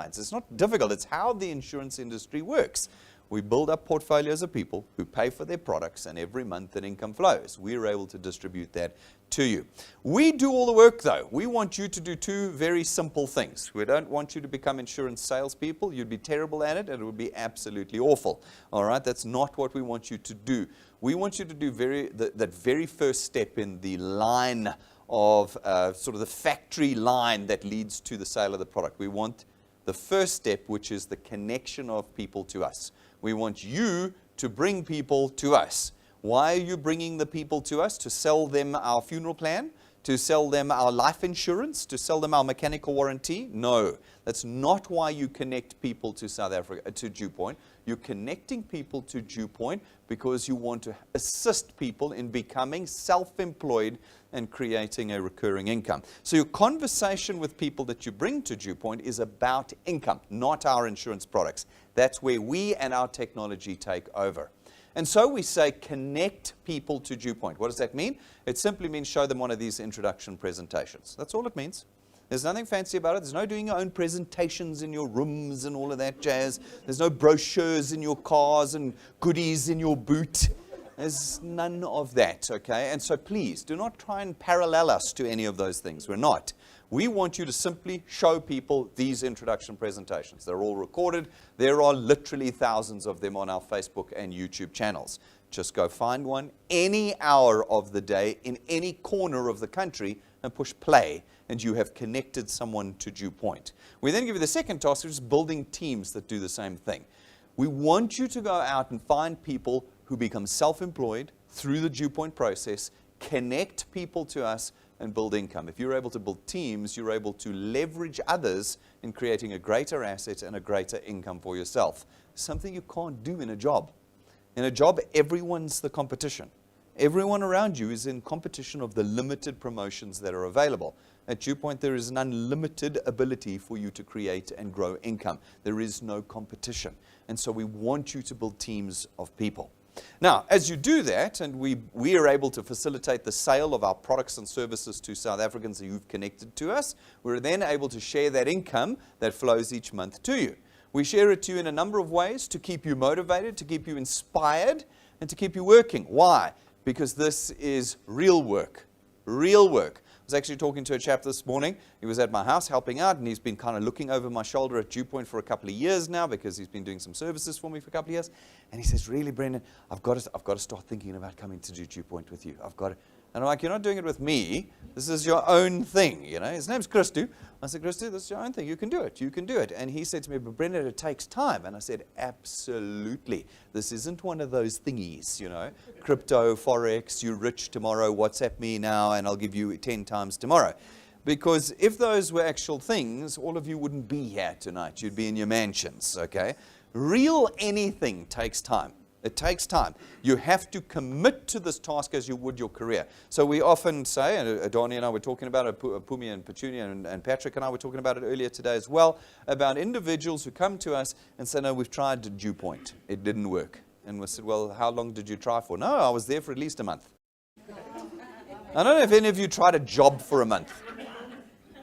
sides. It's not difficult. It's how the insurance industry works. We build up portfolios of people who pay for their products, and every month that income flows, we're able to distribute that to you. We do all the work, though. We want you to do two very simple things. We don't want you to become insurance salespeople. You'd be terrible at it, and it would be absolutely awful. All right? That's not what we want you to do. We want you to do that very first step in the line of sort of the factory line that leads to the sale of the product. We want the first step, which is the connection of people to us. We want you to bring people to us. Why are you bringing the people to us? To sell them our funeral plan? To sell them our life insurance? To sell them our mechanical warranty? No, that's not why you connect people to South Africa, to DuePoint. You're connecting people to DuePoint because you want to assist people in becoming self-employed and creating a recurring income. So your conversation with people that you bring to DuePoint is about income, not our insurance products. That's where we and our technology take over. And so we say connect people to DuePoint. What does that mean? It simply means show them one of these introduction presentations. That's all it means. There's nothing fancy about it. There's no doing your own presentations in your rooms and all of that jazz. There's no brochures in your cars and goodies in your boot. There's none of that, okay? And so please, do not try and parallel us to any of those things. We're not. We want you to simply show people these introduction presentations. They're all recorded. There are literally thousands of them on our Facebook and YouTube channels. Just go find one any hour of the day in any corner of the country and push play, and you have connected someone to DuePoint. We then give you the second task, which is building teams that do the same thing. We want you to go out and find people who become self-employed through the DuePoint process, connect people to us, and build income. If you're able to build teams, you're able to leverage others in creating a greater asset and a greater income for yourself. Something you can't do in a job. In a job, everyone's the competition. Everyone around you is in competition of the limited promotions that are available. At DuePoint, there is an unlimited ability for you to create and grow income. There is no competition. And so we want you to build teams of people. Now, as you do that, and we are able to facilitate the sale of our products and services to South Africans who've connected to us, we're then able to share that income that flows each month to you. We share it to you in a number of ways to keep you motivated, to keep you inspired, and to keep you working. Why? Because this is real work. Real work. I was actually talking to a chap this morning. He was at my house helping out, and he's been kind of looking over my shoulder at DuePoint for a couple of years now because he's been doing some services for me for a couple of years. And he says, really, Brendan, I've got to start thinking about coming to do DuePoint with you. And I'm like, you're not doing it with me. This is your own thing, you know. His name's Christu. I said, Christu, this is your own thing. You can do it. You can do it. And he said to me, but Brendan, it takes time. And I said, absolutely. This isn't one of those thingies, you know. Crypto, Forex, you're rich tomorrow, WhatsApp me now, and I'll give you 10 times tomorrow. Because if those were actual things, all of you wouldn't be here tonight. You'd be in your mansions, okay? Real anything takes time. It takes time. You have to commit to this task as you would your career. So we often say, and Adani and I were talking about it, Pumi and Petunia and Patrick and I were talking about it earlier today as well, about individuals who come to us and say, no, we've tried DuePoint. It didn't work. And we said, well, how long did you try for? No, I was there for at least a month. I don't know if any of you tried a job for a month.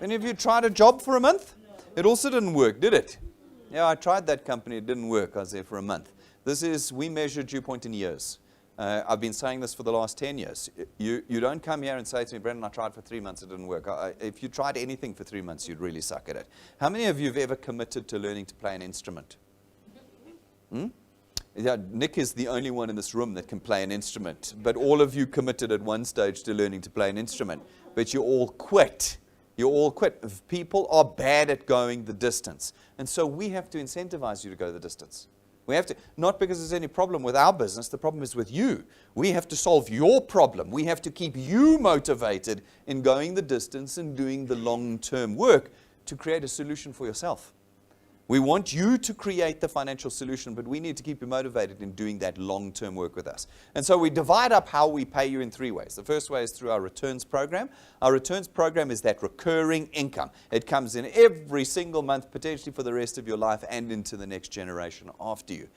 Any of you tried a job for a month? It also didn't work, did it? Yeah, I tried that company. It didn't work. I was there for a month. We measure DuePoint in years. I've been saying this for the last 10 years. You don't come here and say to me, Brendan, I tried for 3 months, it didn't work. If you tried anything for 3 months, you'd really suck at it. How many of you have ever committed to learning to play an instrument? Yeah, Nick is the only one in this room that can play an instrument. But all of you committed at one stage to learning to play an instrument. But you all quit. You all quit. People are bad at going the distance. And so we have to incentivize you to go the distance. We have to, not because there's any problem with our business, the problem is with you. We have to solve your problem. We have to keep you motivated in going the distance and doing the long-term work to create a solution for yourself. We want you to create the financial solution, but we need to keep you motivated in doing that long-term work with us. And so we divide up how we pay you in 3 ways. The first way is through our returns program. Our returns program is that recurring income. It comes in every single month, potentially for the rest of your life and into the next generation after you.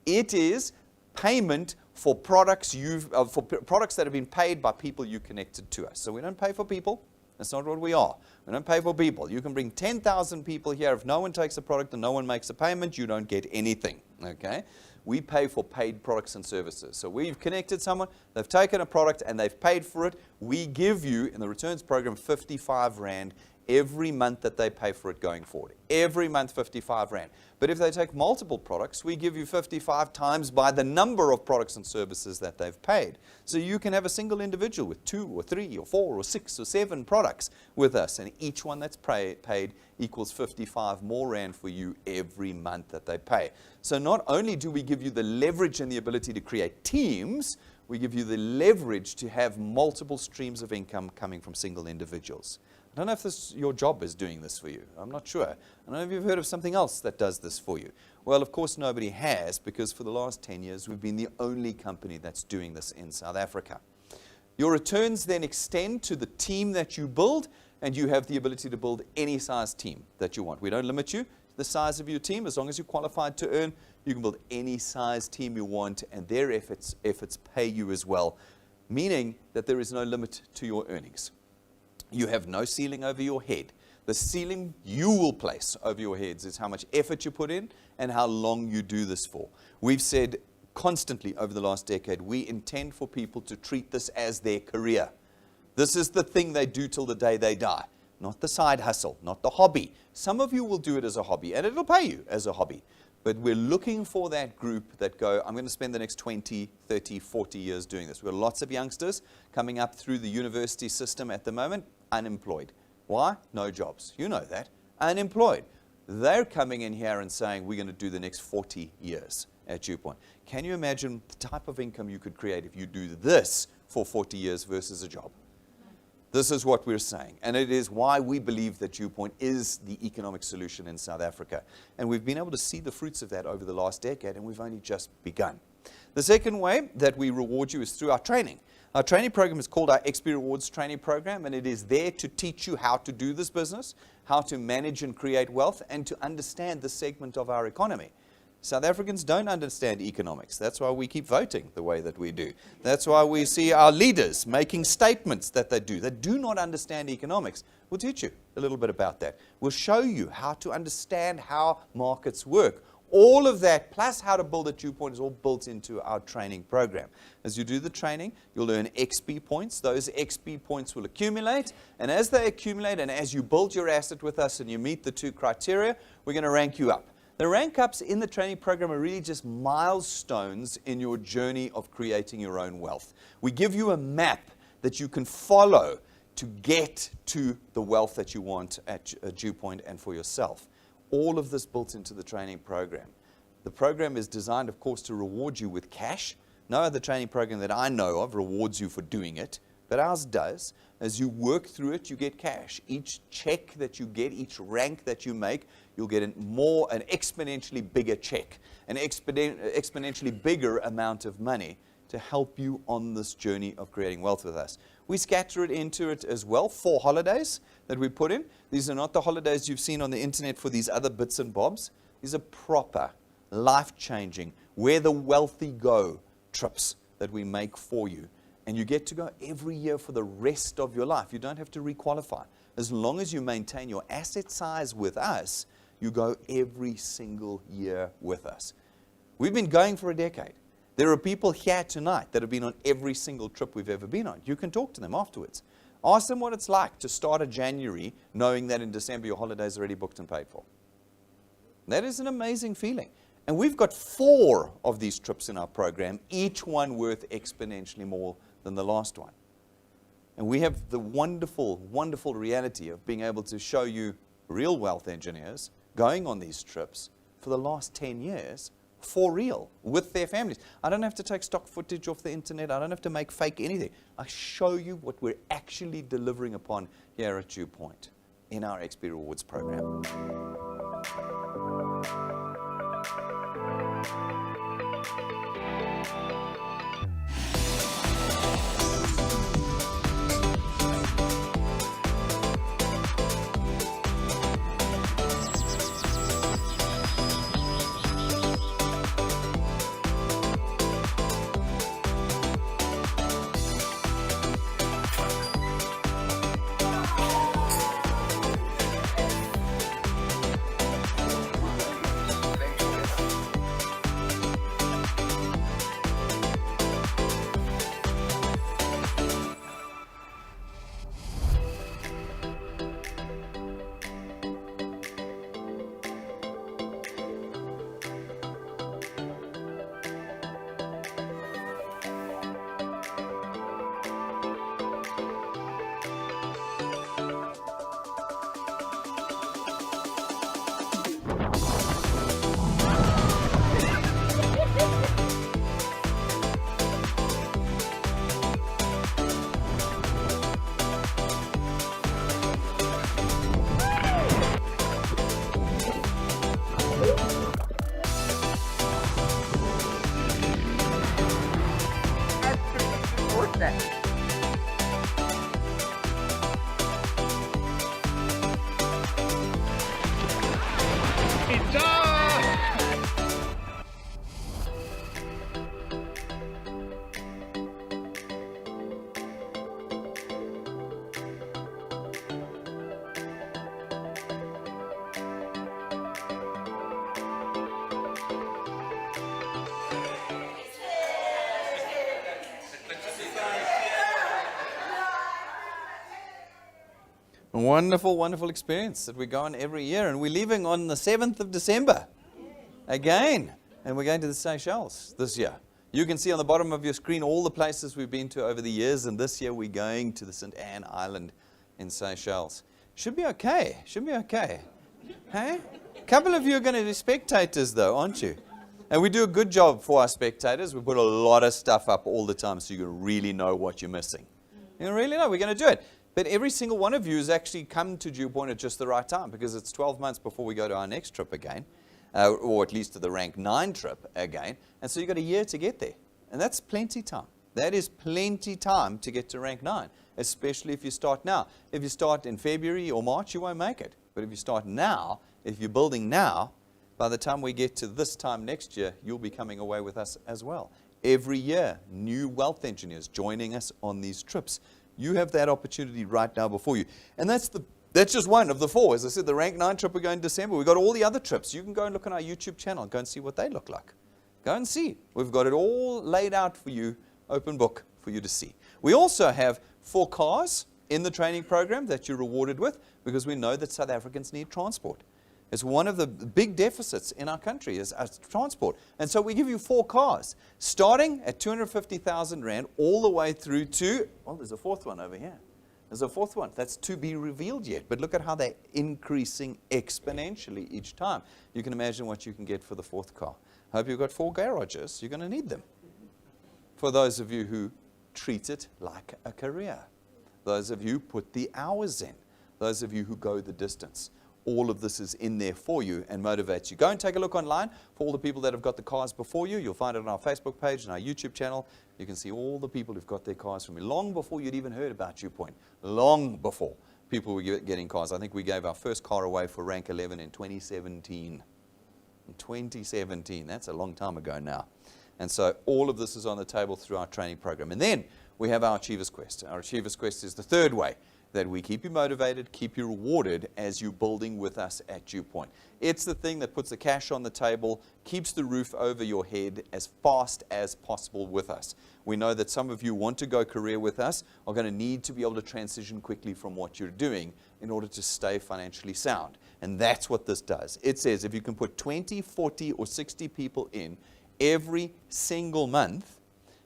It is payment for products that have been paid by people you connected to us. So we don't pay for people. That's not what we are. We don't pay for people. You can bring 10,000 people here. If no one takes a product and no one makes a payment, you don't get anything. Okay? We pay for paid products and services. So we've connected someone, they've taken a product and they've paid for it. We give you, in the returns program, 55 Rand every month that they pay for it going forward. Every month, 55 Rand. But if they take multiple products, we give you 55 times by the number of products and services that they've paid. So you can have a single individual with 2 or 3 or 4 or 6 or 7 products with us, and each one that's paid equals 55 more Rand for you every month that they pay. So not only do we give you the leverage and the ability to create teams, we give you the leverage to have multiple streams of income coming from single individuals. I don't know if your job is doing this for you. I'm not sure. I don't know if you've heard of something else that does this for you. Well, of course, nobody has, because for the last 10 years, we've been the only company that's doing this in South Africa. Your returns then extend to the team that you build, and you have the ability to build any size team that you want. We don't limit you to the size of your team. As long as you're qualified to earn, you can build any size team you want, and their efforts pay you as well, meaning that there is no limit to your earnings. You have no ceiling over your head. The ceiling you will place over your heads is how much effort you put in and how long you do this for. We've said constantly over the last decade, we intend for people to treat this as their career. This is the thing they do till the day they die, not the side hustle, not the hobby. Some of you will do it as a hobby, and it'll pay you as a hobby. But we're looking for that group that go, I'm going to spend the next 20, 30, 40 years doing this. We've got lots of youngsters coming up through the university system at the moment, unemployed. Why? No jobs. You know that. Unemployed. They're coming in here and saying, we're going to do the next 40 years at DuePoint. Can you imagine the type of income you could create if you do this for 40 years versus a job? This is what we're saying, and it is why we believe that DuePoint is the economic solution in South Africa. And we've been able to see the fruits of that over the last decade, and we've only just begun. The second way that we reward you is through our training. Our training program is called our XP Rewards Training Program, and it is there to teach you how to do this business, how to manage and create wealth, and to understand the segment of our economy. South Africans don't understand economics. That's why we keep voting the way that we do. That's why we see our leaders making statements that they do. They do not understand economics. We'll teach you a little bit about that. We'll show you how to understand how markets work. All of that, plus how to build a DuePoint, is all built into our training program. As you do the training, you'll earn XP points. Those XP points will accumulate. And as they accumulate and as you build your asset with us and you meet the 2 criteria, we're going to rank you up. The rank ups in the training program are really just milestones in your journey of creating your own wealth. We give you a map that you can follow to get to the wealth that you want at DuePoint and for yourself. All of this built into the training program. The program is designed, of course, to reward you with cash. No other training program that I know of rewards you for doing it, but ours does. As you work through it, you get cash. Each check that you get, each rank that you make, you'll get an exponentially bigger check, an exponentially bigger amount of money to help you on this journey of creating wealth with us. We scatter it into it as well, 4 holidays that we put in. These are not the holidays you've seen on the internet for these other bits and bobs. These are proper, life-changing, where the wealthy go trips that we make for you. And you get to go every year for the rest of your life. You don't have to requalify. As long as you maintain your asset size with us, you go every single year with us. We've been going for a decade. There are people here tonight that have been on every single trip we've ever been on. You can talk to them afterwards. Ask them what it's like to start a January knowing that in December your holiday's already booked and paid for. That is an amazing feeling. And we've got 4 of these trips in our program, each one worth exponentially more than the last one. And we have the wonderful, wonderful reality of being able to show you real wealth engineers going on these trips for the last 10 years for real with their families. I don't have to take stock footage off the internet. I don't have to make fake anything. I show you what we're actually delivering upon here at DuePoint in our XP Rewards program. Wonderful, wonderful experience that we go on every year. And we're leaving on the 7th of December again. And we're going to the Seychelles this year. You can see on the bottom of your screen all the places we've been to over the years. And this year we're going to the St. Anne Island in Seychelles. Should be okay. Should be okay. Hey? A couple of you are going to be spectators though, aren't you? And we do a good job for our spectators. We put a lot of stuff up all the time so you can really know what you're missing. You really know we're going to do it. But every single one of you has actually come to DuePoint at just the right time, because it's 12 months before we go to our next trip again, or at least to the rank 9 trip again. And so you've got a year to get there. And that's plenty time. That is plenty time to get to rank 9, especially if you start now. If you start in February or March, you won't make it. But if you start now, if you're building now, by the time we get to this time next year, you'll be coming away with us as well. Every year, new wealth engineers joining us on these trips. You have that opportunity right now before you. And that's just one of the 4. As I said, the rank 9 trip we're going in December. We've got all the other trips. You can go and look on our YouTube channel and go and see what they look like. Go and see. We've got it all laid out for you, open book for you to see. We also have 4 cars in the training program that you're rewarded with, because we know that South Africans need transport. It's one of the big deficits in our country is transport. And so we give you 4 cars, starting at 250,000 Rand all the way through to, well, there's a 4th one over here. There's a 4th one. That's to be revealed yet. But look at how they're increasing exponentially each time. You can imagine what you can get for the 4th car. I hope you've got 4 garages. You're going to need them. For those of you who treat it like a career. Those of you who put the hours in. Those of you who go the distance. All of this is in there for you and motivates you. Go and take a look online for all the people that have got the cars before you. You'll find it on our Facebook page and our YouTube channel. You can see all the people who've got their cars from me, long before you'd even heard about DuePoint. Long before people were getting cars. I think we gave our first car away for rank 11 in 2017. In 2017, that's a long time ago now. And so all of this is on the table through our training program. And then we have our Achievers Quest. Our Achievers Quest is the 3rd way that we keep you motivated, keep you rewarded as you're building with us at DuePoint. It's the thing that puts the cash on the table, keeps the roof over your head as fast as possible with us. We know that some of you want to go career with us, are going to need to be able to transition quickly from what you're doing in order to stay financially sound. And that's what this does. It says if you can put 20, 40, or 60 people in every single month,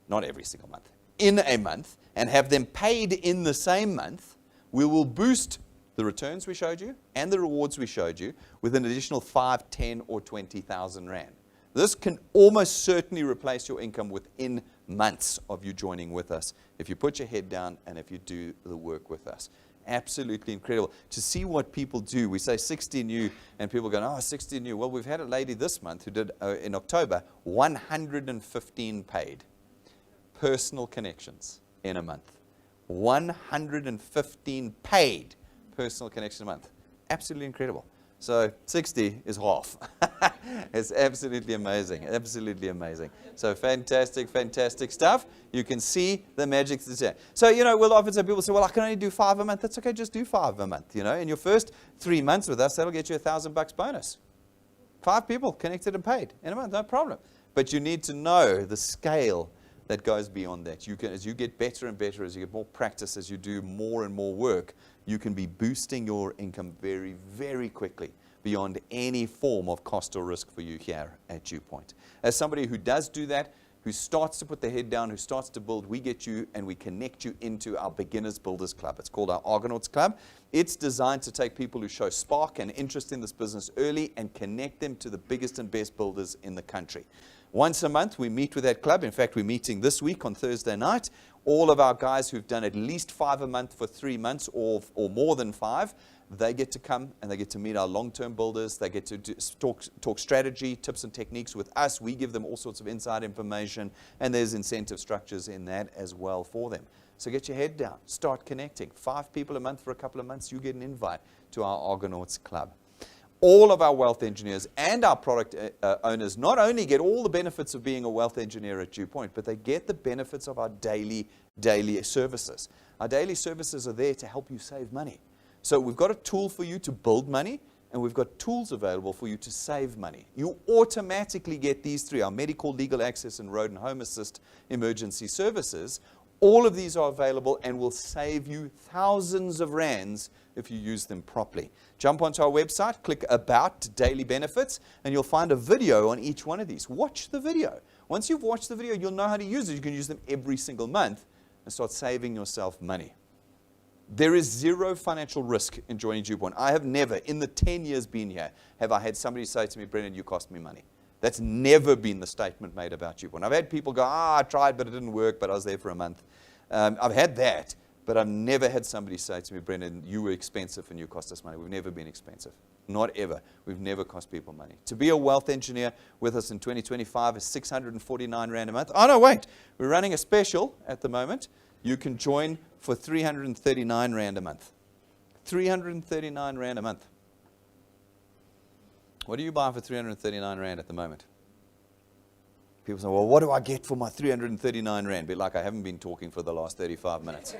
not every single month, in a month, and have them paid in the same month, we will boost the returns we showed you and the rewards we showed you with an additional 5, 10, or 20,000 Rand. This can almost certainly replace your income within months of you joining with us if you put your head down and if you do the work with us. Absolutely incredible. To see what people do, we say 60 new, and people go, oh, 60 new. Well, we've had a lady this month who did, in October, 115 paid personal connections in a month. 115 paid personal connections a month. Absolutely incredible. So 60 is half. It's absolutely amazing. Absolutely amazing. So fantastic, fantastic stuff. You can see the magic that's there. So, we'll often say, people say, well, I can only do 5 a month. That's okay, just do 5 a month. In your first 3 months with us, that'll get you $1,000 bonus. 5 people connected and paid in a month, no problem. But you need to know the scale that goes beyond that. As you get better and better, as you get more practice, as you do more and more work, you can be boosting your income very, very quickly beyond any form of cost or risk for you here at DuePoint. As somebody who does do that, who starts to put their head down, who starts to build, we get you and we connect you into our Beginners Builders Club. It's called our Argonauts Club. It's designed to take people who show spark and interest in this business early and connect them to the biggest and best builders in the country. Once a month, we meet with that club. In fact, we're meeting this week on Thursday night. All of our guys who've done at least 5 a month for 3 months or more than 5, they get to come and they get to meet our long-term builders. They get to talk strategy, tips and techniques with us. We give them all sorts of inside information, and there's incentive structures in that as well for them. So get your head down. Start connecting. 5 people a month for a couple of months, you get an invite to our Argonauts Club. All of our wealth engineers and our product owners not only get all the benefits of being a wealth engineer at DuePoint, but they get the benefits of our daily services. Our daily services are there to help you save money. So we've got a tool for you to build money, and we've got tools available for you to save money. You automatically get these 3, our medical, legal access, and road and home assist emergency services, All of these are available and will save you thousands of rands if you use them properly. Jump onto our website, click About Daily Benefits, and you'll find a video on each one of these. Watch the video. Once you've watched the video, you'll know how to use it. You can use them every single month and start saving yourself money. There is zero financial risk in joining DuePoint. I have never, in the 10 years been here, have I had somebody say to me, Brendan, you cost me money. That's never been the statement made about DuePoint. I've had people go, I tried, but it didn't work, but I was there for a month. I've had that, but I've never had somebody say to me, Brendan, you were expensive and you cost us money. We've never been expensive. Not ever. We've never cost people money. To be a wealth engineer with us in 2025 is 649 Rand a month. Oh, no, wait. We're running a special at the moment. You can join for 339 Rand a month. 339 Rand a month. What do you buy for 339 Rand at the moment? People say, well, what do I get for my 339 Rand? Be like I haven't been talking for the last 35 minutes.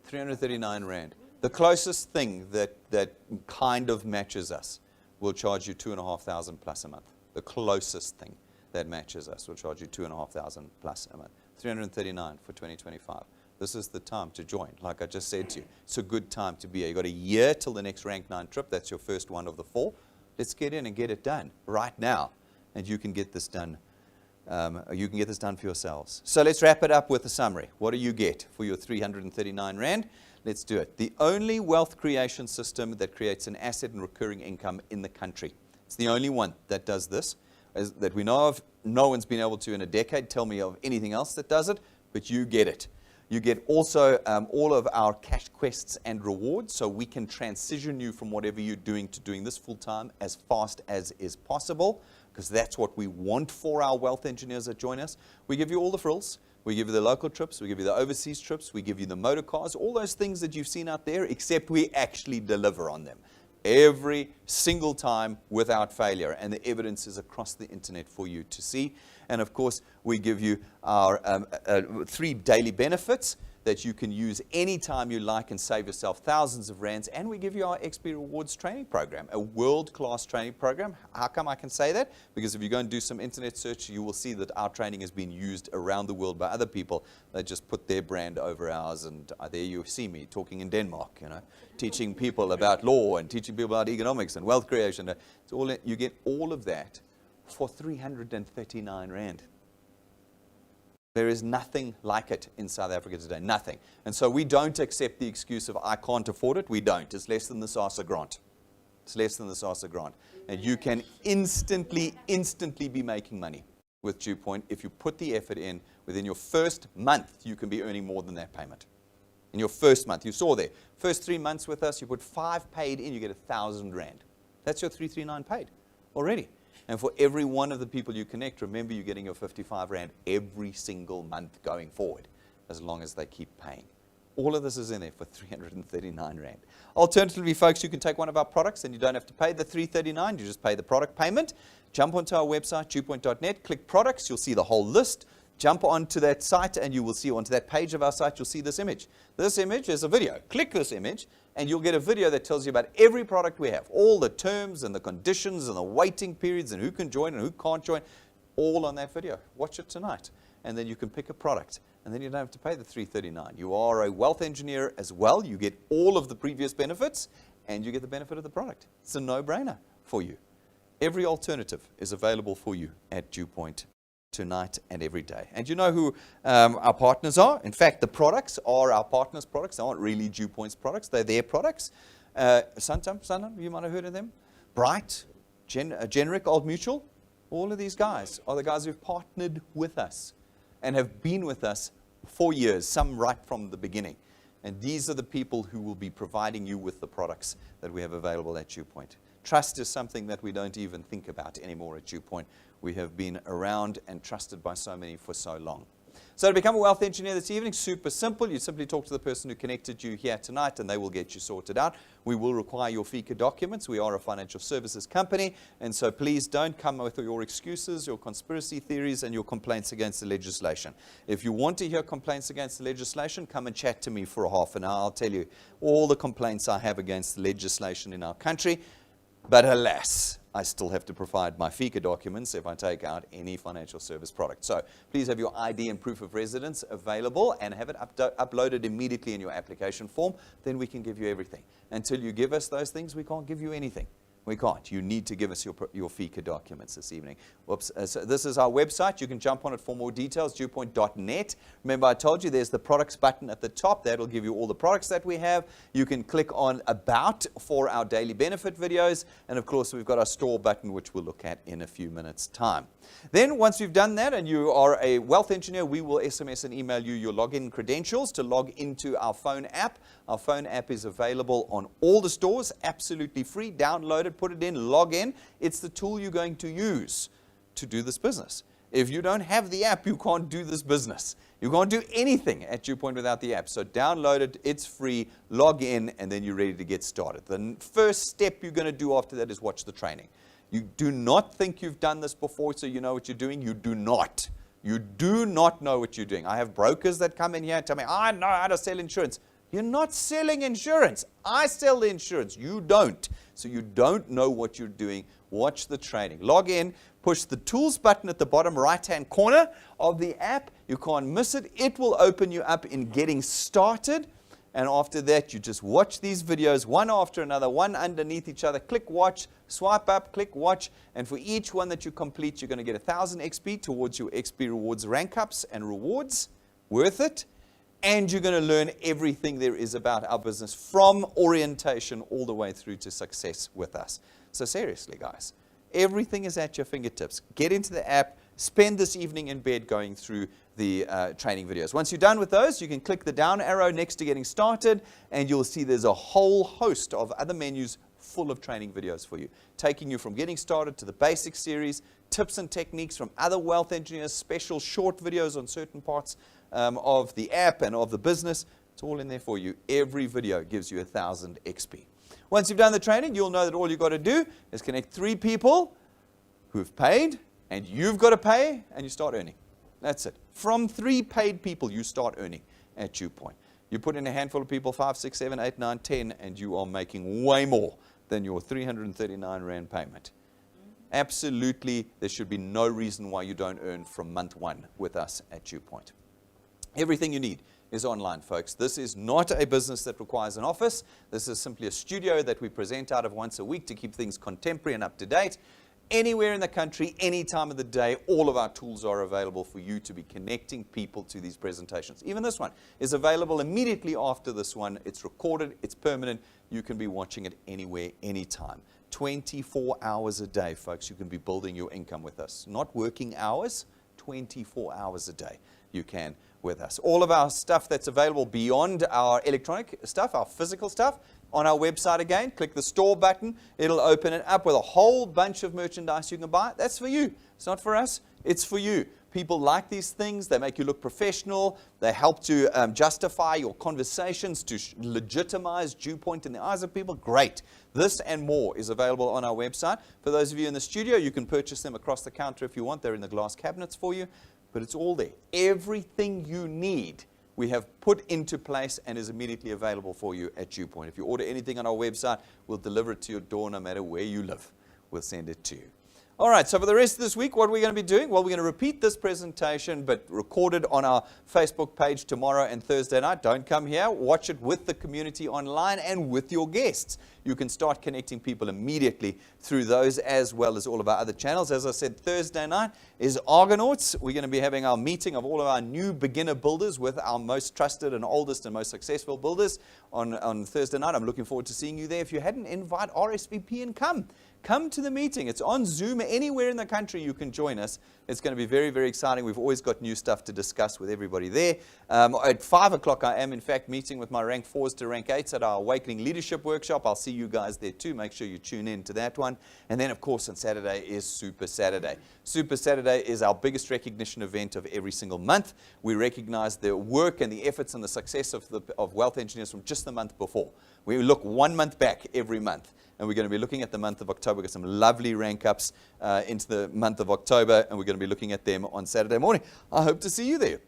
339 Rand. The closest thing that kind of matches us will charge you 2,500 plus a month. The closest thing that matches us will charge you 2,500 plus a month. 339 for 2025. This is the time to join. Like I just said to you, it's a good time to be here. You've got a year till the next Rank 9 trip. That's your first one of the 4. Let's get in and get it done right now. And you can get this done. You can get this done for yourselves. So let's wrap it up with a summary. What do you get for your 339 Rand? Let's do it. The only wealth creation system that creates an asset and recurring income in the country. It's the only one that does this, that we know of. No one's been able to in a decade tell me of anything else that does it, but you get it. You get also all of our cash quests and rewards, so we can transition you from whatever you're doing to doing this full-time as fast as is possible, because that's what we want for our wealth engineers that join us. We give you all the frills. We give you the local trips. We give you the overseas trips. We give you the motor cars, all those things that you've seen out there, except we actually deliver on them every single time without failure. And the evidence is across the internet for you to see. And of course, we give you our 3 daily benefits that you can use anytime you like and save yourself thousands of rands. And we give you our XP Rewards training program, a world-class training program. How come I can say that? Because if you go and do some internet search, you will see that our training has been used around the world by other people. They just put their brand over ours, and there you see me talking in Denmark, teaching people about law and teaching people about economics and wealth creation. It's all, you get all of that for 339 Rand. There is nothing like it in South Africa today, nothing. And so we don't accept the excuse of, I can't afford it. We don't. It's less than the SASSA grant. It's less than the SASSA grant. And you can instantly be making money with DuePoint. If you put the effort in, within your first month, you can be earning more than that payment. In your first month, you saw there, first 3 months with us, you put 5 paid in, you get 1,000 Rand. That's your 339 paid already. And for every one of the people you connect, remember you're getting your 55 Rand every single month going forward, as long as they keep paying. All of this is in there for 339 Rand. Alternatively, folks, you can take one of our products and you don't have to pay the 339, you just pay the product payment. Jump onto our website, DuePoint.net, click products, you'll see the whole list. Jump onto that site and you will see, onto that page of our site, you'll see this image. This image is a video. Click this image and you'll get a video that tells you about every product we have, all the terms and the conditions and the waiting periods and who can join and who can't join, all on that video. Watch it tonight. And then you can pick a product and then you don't have to pay the 339. You are a wealth engineer as well. You get all of the previous benefits and you get the benefit of the product. It's a no-brainer for you. Every alternative is available for you at DuePoint tonight and every day. And you know who our partners are? In fact, the products are our partners' products. They aren't really DuePoint's products. They're their products. Santam, you might have heard of them. Bright, Generic, Old Mutual. All of these guys are the guys who've partnered with us and have been with us for years, some right from the beginning. And these are the people who will be providing you with the products that we have available at DuePoint. Trust is something that we don't even think about anymore at DuePoint. We have been around and trusted by so many for so long. So to become a wealth engineer this evening, super simple. You simply talk to the person who connected you here tonight and they will get you sorted out. We will require your FICA documents. We are a financial services company, and so please don't come with your excuses, your conspiracy theories, and your complaints against the legislation. If you want to hear complaints against the legislation, come and chat to me for a half an hour. I'll tell you all the complaints I have against the legislation in our country. But alas, I still have to provide my FICA documents if I take out any financial service product. So please have your ID and proof of residence available and have it uploaded immediately in your application form. Then we can give you everything. Until you give us those things, we can't give you anything. We can't. You need to give us your FICA documents this evening. Whoops. So this is our website. You can jump on it for more details, DuePoint.net. Remember, I told you there's the products button at the top. That'll give you all the products that we have. You can click on About for our daily benefit videos. And, of course, we've got our store button, which we'll look at in a few minutes' time. Then, once we've done that and you are a wealth engineer, we will SMS and email you your login credentials to log into our phone app. Our phone app is available on all the stores, absolutely free. Download it, put it in, log in. It's the tool you're going to use to do this business. If you don't have the app, you can't do this business. You can't do anything at DuePoint without the app. So download it, it's free, log in, and then you're ready to get started. The first step you're going to do after that is watch the training. You do not think you've done this before, so you know what you're doing. You do not. You do not know what you're doing. I have brokers that come in here and tell me, I know how to sell insurance. You're not selling insurance. I sell the insurance. You don't. So you don't know what you're doing. Watch the training. Log in, push the tools button at the bottom right-hand corner of the app. You can't miss it. It will open you up in getting started. And after that, you just watch these videos one after another, one underneath each other. Click watch, swipe up, click watch. And for each one that you complete, you're going to get 1,000 XP towards your XP rewards rank ups and rewards. Worth it. And you're going to learn everything there is about our business from orientation all the way through to success with us. So seriously, guys, everything is at your fingertips. Get into the app. Spend this evening in bed going through the training videos. Once you're done with those, you can click the down arrow next to getting started, and you'll see there's a whole host of other menus full of training videos for you, taking you from getting started to the basic series, tips and techniques from other wealth engineers, special short videos on certain parts of the app and of the business. It's all in there for you. Every video gives you 1,000 XP. Once you've done the training, you'll know that all you've got to do is connect 3 people who've paid, and you've got to pay, and you start earning. That's it. From 3 paid people, you start earning at DuePoint. You put in a handful of people, 5, 6, 7, 8, 9, 10, and you are making way more than your 339 Rand payment. Absolutely, there should be no reason why you don't earn from month 1 with us at DuePoint. Everything you need is online, folks. This is not a business that requires an office. This is simply a studio that we present out of once a week to keep things contemporary and up to date. Anywhere in the country, any time of the day, all of our tools are available for you to be connecting people to these presentations. Even this one is available immediately after this one. It's recorded, it's permanent. You can be watching it anywhere, anytime. 24 hours a day, folks, you can be building your income with us. Not working hours, 24 hours a day you can with us. All of our stuff that's available beyond our electronic stuff, our physical stuff, on our website again, click the store button. It'll open it up with a whole bunch of merchandise you can buy. That's for you. It's not for us. It's for you. People like these things. They make you look professional. They help to justify your conversations, to legitimize DuePoint in the eyes of people. Great. This and more is available on our website. For those of you in the studio, you can purchase them across the counter if you want. They're in the glass cabinets for you. But it's all there. Everything you need we have put into place and is immediately available for you at DuePoint. If you order anything on our website, we'll deliver it to your door no matter where you live. We'll send it to you. All right, so for the rest of this week, what are we going to be doing? Well, we're going to repeat this presentation, but recorded on our Facebook page tomorrow and Thursday night. Don't come here. Watch it with the community online and with your guests. You can start connecting people immediately through those as well as all of our other channels. As I said, Thursday night is Argonauts. We're going to be having our meeting of all of our new beginner builders with our most trusted and oldest and most successful builders on Thursday night. I'm looking forward to seeing you there. If you hadn't, invite RSVP and come. Come to the meeting. It's on Zoom. Anywhere in the country you can join us. It's going to be very, very exciting. We've always got new stuff to discuss with everybody there. At 5 o'clock, I am, in fact, meeting with my rank 4s to rank 8s at our Awakening Leadership Workshop. I'll see you guys there too. Make sure you tune in to that one. And then, of course, on Saturday is Super Saturday. Super Saturday is our biggest recognition event of every single month. We recognize the work and the efforts and the success of wealth engineers from just the month before. We look 1 month back every month. And we're going to be looking at the month of October. We've got some lovely rank ups into the month of October, and we're going to be looking at them on Saturday morning. I hope to see you there.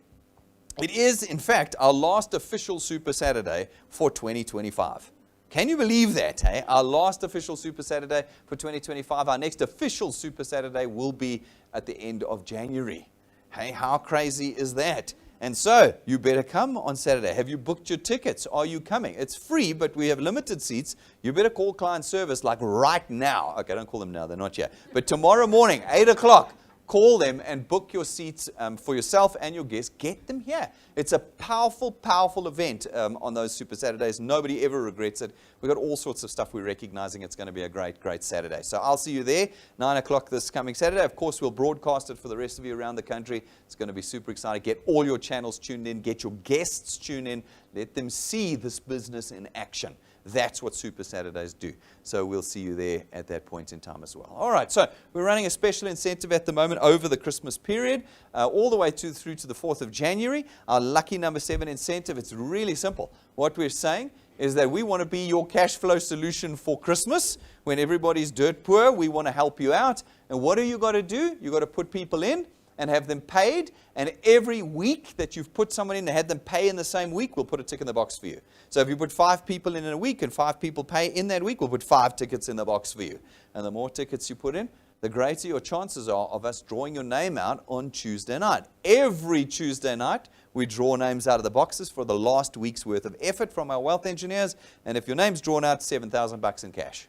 It is, in fact, our last official Super Saturday for 2025. Can you believe that? Hey? Our last official Super Saturday for 2025. Our next official Super Saturday will be at the end of January. Hey, how crazy is that? And so, you better come on Saturday. Have you booked your tickets? Are you coming? It's free, but we have limited seats. You better call client service like right now. Okay, don't call them now. They're not here. But tomorrow morning, 8 o'clock, call them and book your seats for yourself and your guests. Get them here. It's a powerful, powerful event on those Super Saturdays. Nobody ever regrets it. We've got all sorts of stuff we're recognizing. It's going to be a great, great Saturday. So I'll see you there, 9 o'clock this coming Saturday. Of course, we'll broadcast it for the rest of you around the country. It's going to be super exciting. Get all your channels tuned in. Get your guests tuned in. Let them see this business in action. That's what Super Saturdays do. So we'll see you there at that point in time as well. All right, so we're running a special incentive at the moment over the Christmas period, all the way through to the 4th of January. Our lucky number 7 incentive, it's really simple. What we're saying is that we want to be your cash flow solution for Christmas. When everybody's dirt poor, we want to help you out. And what do you got to do? You got to put people in and have them paid, and every week that you've put someone in and had them pay in the same week, we'll put a tick in the box for you. So if you put 5 people in a week and 5 people pay in that week, we'll put 5 tickets in the box for you. And the more tickets you put in, the greater your chances are of us drawing your name out on Tuesday night. Every Tuesday night, we draw names out of the boxes for the last week's worth of effort from our wealth engineers, and if your name's drawn out, $7,000 in cash.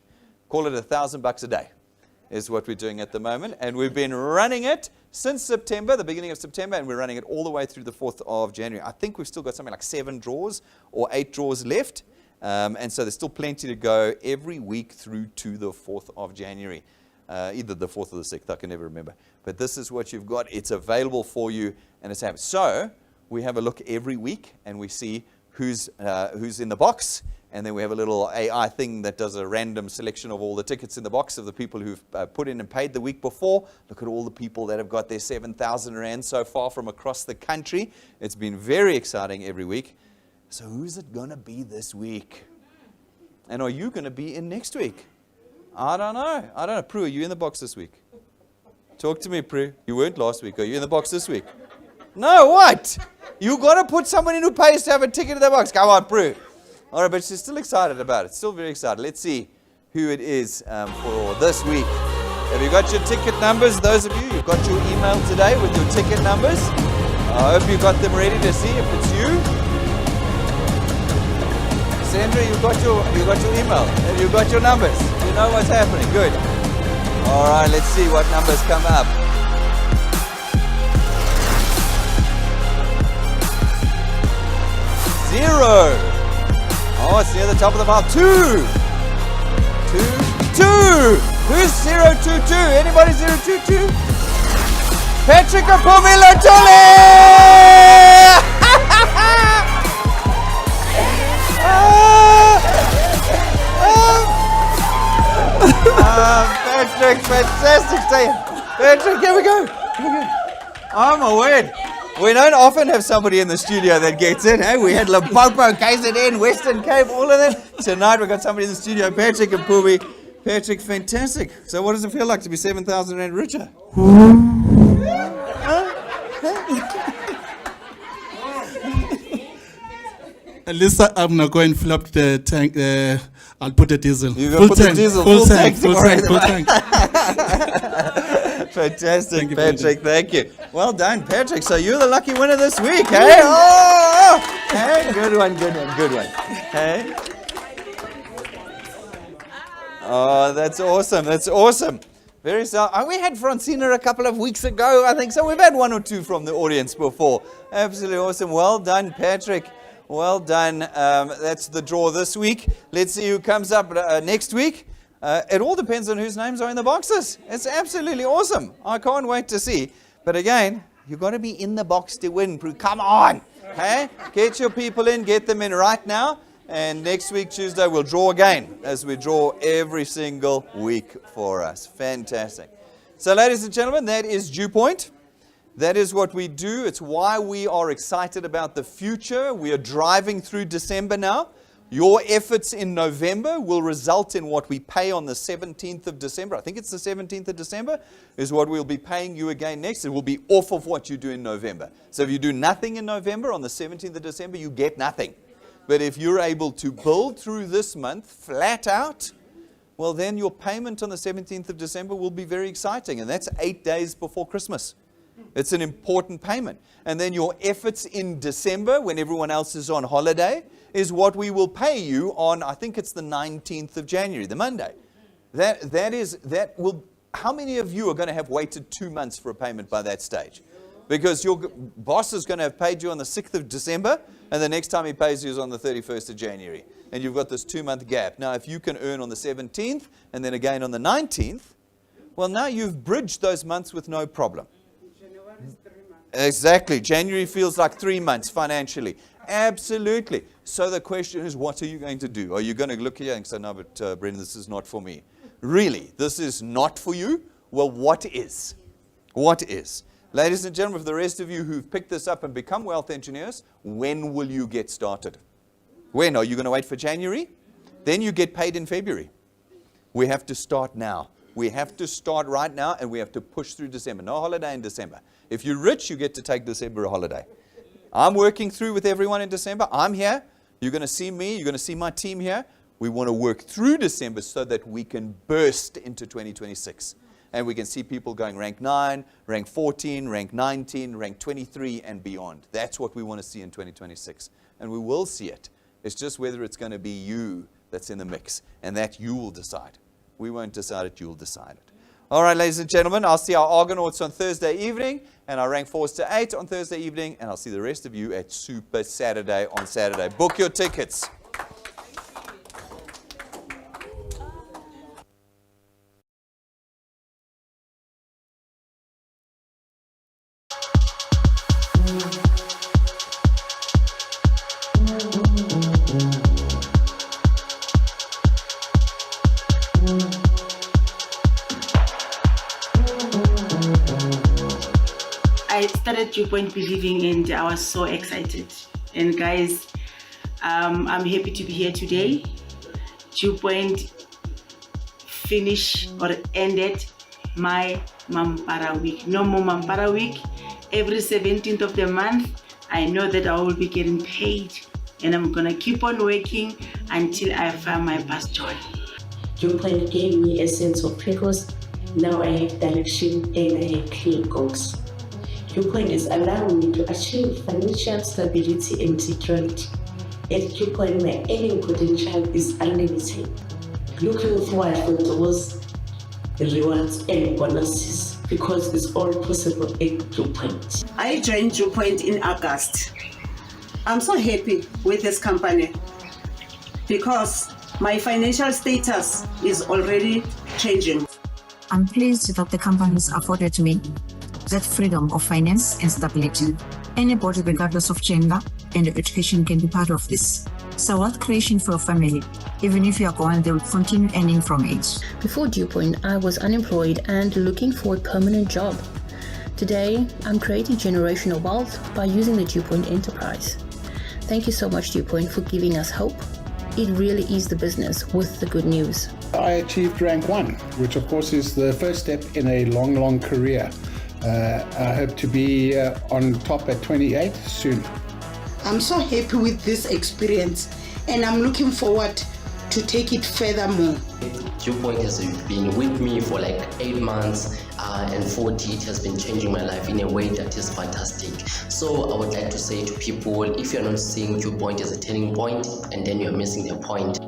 Call it $1,000 a day is what we're doing at the moment, and we've been running it since September, the beginning of September, and we're running it all the way through the 4th of January. I think we've still got something like 7 draws or 8 draws left, and so there's still plenty to go every week through to the 4th of January. Either the 4th or the 6th, I can never remember. But this is what you've got. It's available for you, and it's happening. So we have a look every week, and we see who's in the box. And then we have a little AI thing that does a random selection of all the tickets in the box of the people who've put in and paid the week before. Look at all the people that have got their 7,000 Rand so far from across the country. It's been very exciting every week. So who's it going to be this week? And are you going to be in next week? I don't know. Prue, are you in the box this week? Talk to me, Prue. You weren't last week. Are you in the box this week? No, what? You got to put someone in who pays to have a ticket in the box. Come on, Prue. All right, but she's still excited about it. Still very excited. Let's see who it is for this week. Have you got your ticket numbers? Those of you, you've got your email today with your ticket numbers. I hope you got them ready to see if it's you. Sandra, you got your email. Have you got your numbers? You know what's happening. Good. All right, let's see what numbers come up. 0. Oh, it's near the top of the pile. 2. Who's 022? Anybody 022? Patrick Apumila Patrick, fantastic. Patrick, here we go. Oh my word. We don't often have somebody in the studio that gets it. Hey? We had Limpopo, KZN, Western Cape, all of them. Tonight we've got somebody in the studio, Patrick and Pubi. Patrick, fantastic. So what does it feel like to be 7,000 Rand richer? At least I'm not going to fill up the tank. I'll put the diesel. You're going to put the diesel, full tank. Fantastic, Patrick. Thank you. Well done, Patrick. So you're the lucky winner this week, hey? Oh! Hey, good one. Hey? Oh, that's awesome. Very so. We had Francina a couple of weeks ago, I think. So we've had 1 or 2 from the audience before. Absolutely awesome. Well done, Patrick. Well done. That's the draw this week. Let's see who comes up next week. It all depends on whose names are in the boxes. It's absolutely awesome. I can't wait to see. But again, you've got to be in the box to win. Come on. Hey? Get your people in. Get them in right now. And next week, Tuesday, we'll draw again, as we draw every single week for us. Fantastic. So, ladies and gentlemen, that is DuePoint. That is what we do. It's why we are excited about the future. We are driving through December now. Your efforts in November will result in what we pay on the 17th of December. I think it's the 17th of December is what we'll be paying you again next. It will be off of what you do in November. So if you do nothing in November, on the 17th of December, you get nothing. But if you're able to build through this month flat out, well, then your payment on the 17th of December will be very exciting. And that's 8 days before Christmas. It's an important payment. And then your efforts in December, when everyone else is on holiday, is what we will pay you on, I think it's the 19th of January, the Monday. How many of you are going to have waited 2 months for a payment by that stage? Because your boss is going to have paid you on the 6th of December, and the next time he pays you is on the 31st of January. And you've got this 2-month gap. Now, if you can earn on the 17th, and then again on the 19th, well, now you've bridged those months with no problem. January is 3 months. Exactly. January feels like 3 months financially. Absolutely. So the question is, what are you going to do? Are you going to look here and say, no, but Brendan, this is not for me? Really, this is not for you? Well, what is? What is? Ladies and gentlemen, for the rest of you who've picked this up and become wealth engineers, when will you get started? When? Are you going to wait for January? Then you get paid in February. We have to start now. We have to start right now, and we have to push through December. No holiday in December. If you're rich, you get to take December a holiday. I'm working through with everyone in December. I'm here. You're going to see me. You're going to see my team here. We want to work through December so that we can burst into 2026. And we can see people going rank 9, rank 14, rank 19, rank 23, and beyond. That's what we want to see in 2026. And we will see it. It's just whether it's going to be you that's in the mix. And that you will decide. We won't decide it, you'll decide it. All right, ladies and gentlemen, I'll see our Argonauts on Thursday evening, and our rank 4s to 8 on Thursday evening, and I'll see the rest of you at Super Saturday on Saturday. Book your tickets. I started DuePoint believing, and I was so excited. And guys, I'm happy to be here today. DuePoint finished or ended my Mampara week. No more Mampara week. Every 17th of the month, I know that I will be getting paid, and I'm gonna keep on working until I find my past joy. DuePoint gave me a sense of purpose. Now I have direction and I have clear goals. DuePoint is allowing me to achieve financial stability and security. At DuePoint, my earning potential is unlimited. Looking forward for those rewards and bonuses because it's all possible at DuePoint. I joined DuePoint in August. I'm so happy with this company because my financial status is already changing. I'm pleased that the company has afforded me that freedom of finance and stability. Anybody, regardless of gender and education, can be part of this. It's a wealth creation for a family. Even if you are gone, they will continue earning from it. Before DuePoint, I was unemployed and looking for a permanent job. Today, I'm creating generational wealth by using the DuePoint enterprise. Thank you so much, DuePoint, for giving us hope. It really is the business with the good news. I achieved rank 1, which of course is the first step in a long career. I hope to be on top at 28 soon. I'm so happy with this experience and I'm looking forward to take it furthermore. DuePoint has been with me for like 8 months and 40. It has been changing my life in a way that is fantastic. So I would like to say to people, if you're not seeing DuePoint as a turning point and then you're missing the point.